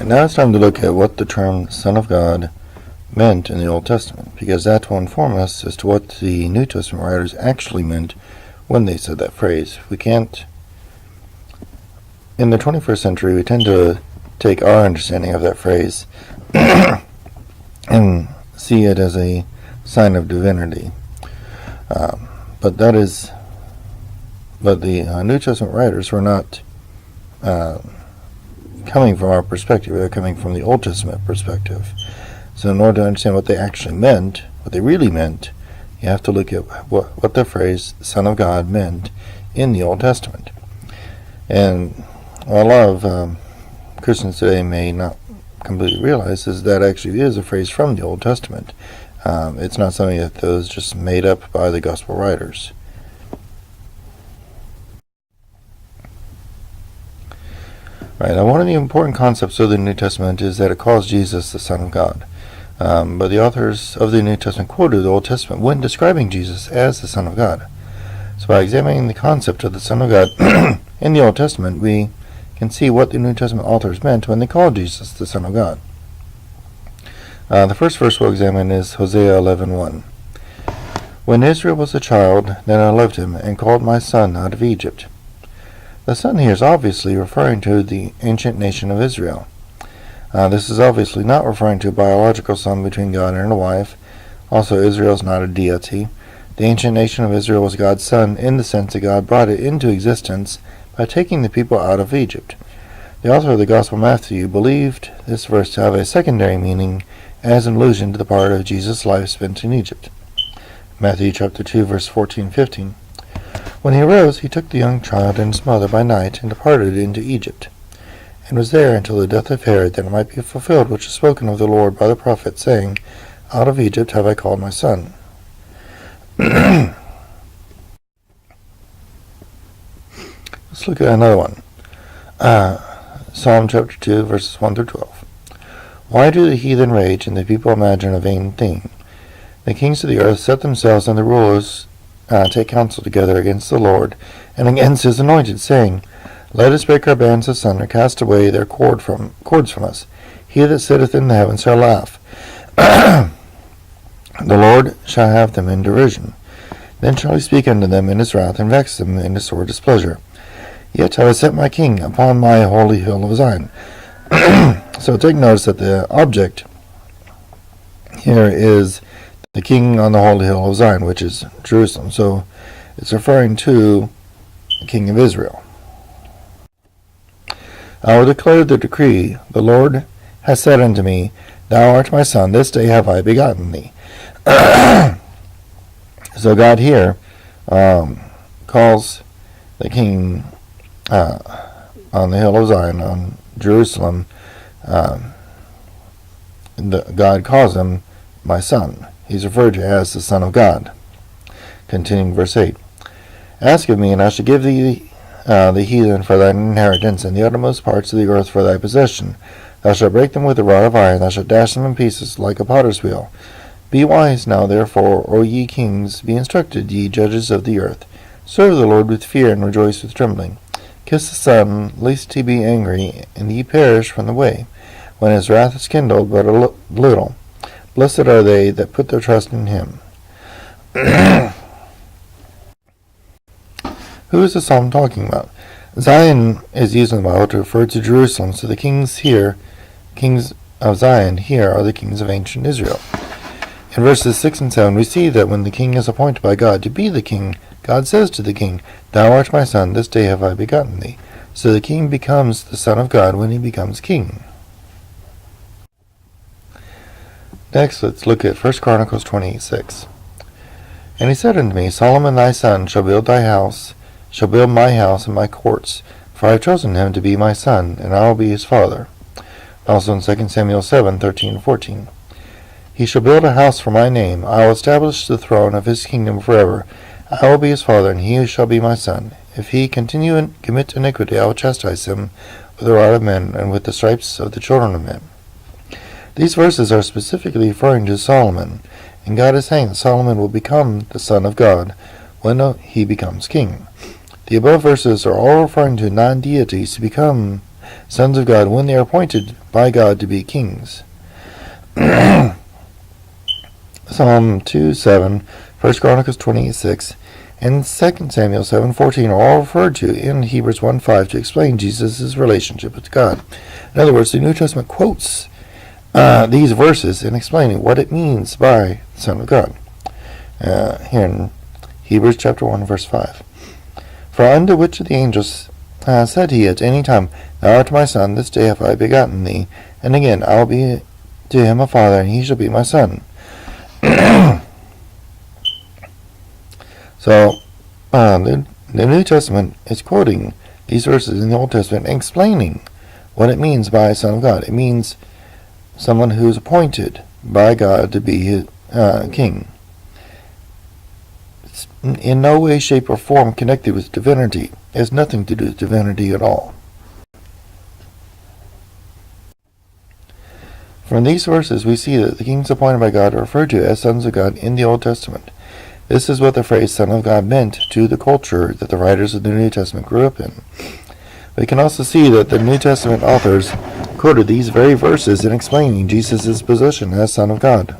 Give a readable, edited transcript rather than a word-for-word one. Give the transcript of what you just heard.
Now it's time to look at what the term Son of God meant in the Old Testament, because that will inform us as to what the New Testament writers actually meant when they said that phrase. We can't, in the 21st century, we tend to take our understanding of that phrase and see it as a sign of divinity. But the New Testament writers were not coming from our perspective. They're coming from the Old Testament perspective. So in order to understand what they actually meant, what they really meant, you have to look at what the phrase Son of God meant in the Old Testament. And what a lot of Christians today may not completely realize is that actually is a phrase from the Old Testament. It's not something that was just made up by the gospel writers. Right, now one of the important concepts of the New Testament is that it calls Jesus the Son of God. But the authors of the New Testament quoted the Old Testament when describing Jesus as the Son of God. So by examining the concept of the Son of God in the Old Testament, we can see what the New Testament authors meant when they called Jesus the Son of God. The first verse we'll examine is Hosea 11:1. When Israel was a child, then I loved him, and called my son out of Egypt. The son here is obviously referring to the ancient nation of Israel. This is obviously not referring to a biological son between God and a wife. Also, Israel is not a deity. The ancient nation of Israel was God's son in the sense that God brought it into existence by taking the people out of Egypt. The author of the Gospel of Matthew believed this verse to have a secondary meaning as an allusion to the part of Jesus' life spent in Egypt. Matthew chapter 2, verse 14-15. When he arose, he took the young child and his mother by night and departed into Egypt, and was there until the death of Herod, that it might be fulfilled which is spoken of the Lord by the prophet, saying, Out of Egypt have I called my son. Let's look at another one. Psalm chapter 2, verses 1-12. Why do the heathen rage, and the people imagine a vain thing? The kings of the earth set themselves, and the rulers take counsel together against the Lord, and against his anointed, saying, Let us break our bands asunder, cast away their cords from us. He that sitteth in the heavens shall laugh. The Lord shall have them in derision. Then shall he speak unto them in his wrath, and vex them in his sore displeasure. Yet have I set my king upon my holy hill of Zion. So take notice that the object here is the king on the holy hill of Zion, which is Jerusalem. So it's referring to the king of Israel. I will declare the decree. The Lord has said unto me, Thou art my son, this day have I begotten thee. So God here calls the king on the hill of Zion, on Jerusalem, God calls him my son. He's referred to as the Son of God. Continuing verse 8. Ask of me, and I shall give thee the heathen for thine inheritance, and the uttermost parts of the earth for thy possession. Thou shalt break them with a rod of iron, thou shalt dash them in pieces like a potter's wheel. Be wise now, therefore, O ye kings, be instructed, ye judges of the earth. Serve the Lord with fear, and rejoice with trembling. Kiss the Son, lest he be angry, and ye perish from the way, when his wrath is kindled but a little. Blessed are they that put their trust in him. Who is the psalm talking about? Zion is used in the Bible to refer to Jerusalem, so the kings of Zion here are the kings of ancient Israel. In verses 6 and 7, we see that when the king is appointed by God to be the king, God says to the king, Thou art my son, this day have I begotten thee. So the king becomes the son of God when he becomes king. Next, let's look at 1 Chronicles 28:6. And he said unto me, Solomon thy son shall build my house and my courts, for I have chosen him to be my son, and I will be his father. Also in 2 Samuel 7:13-14. He shall build a house for my name. I will establish the throne of his kingdom forever. I will be his father, and he shall be my son. If he continue and commit iniquity, I will chastise him with the rod of men, and with the stripes of the children of men. These verses are specifically referring to Solomon, and God is saying that Solomon will become the son of God when he becomes king. The above verses are all referring to non-deities who become sons of God when they are appointed by God to be kings. Psalm 2:7, 1 Chronicles 28:6, and 2 Samuel 7:14 are all referred to in Hebrews 1:5 to explain Jesus' relationship with God. In other words, the New Testament quotes these verses in explaining what it means by the Son of God. Here in Hebrews chapter 1, verse 5. For unto which of the angels said he at any time, Thou art my son, this day have I begotten thee, and again I will be to him a father, and he shall be my son. So, the New Testament is quoting these verses in the Old Testament and explaining what it means by a son of God. It means someone who is appointed by God to be his king. It's in no way, shape, or form connected with divinity. It has nothing to do with divinity at all. From these verses, we see that the kings appointed by God are referred to as sons of God in the Old Testament. This is what the phrase Son of God meant to the culture that the writers of the New Testament grew up in. We can also see that the New Testament authors quoted these very verses in explaining Jesus' position as Son of God.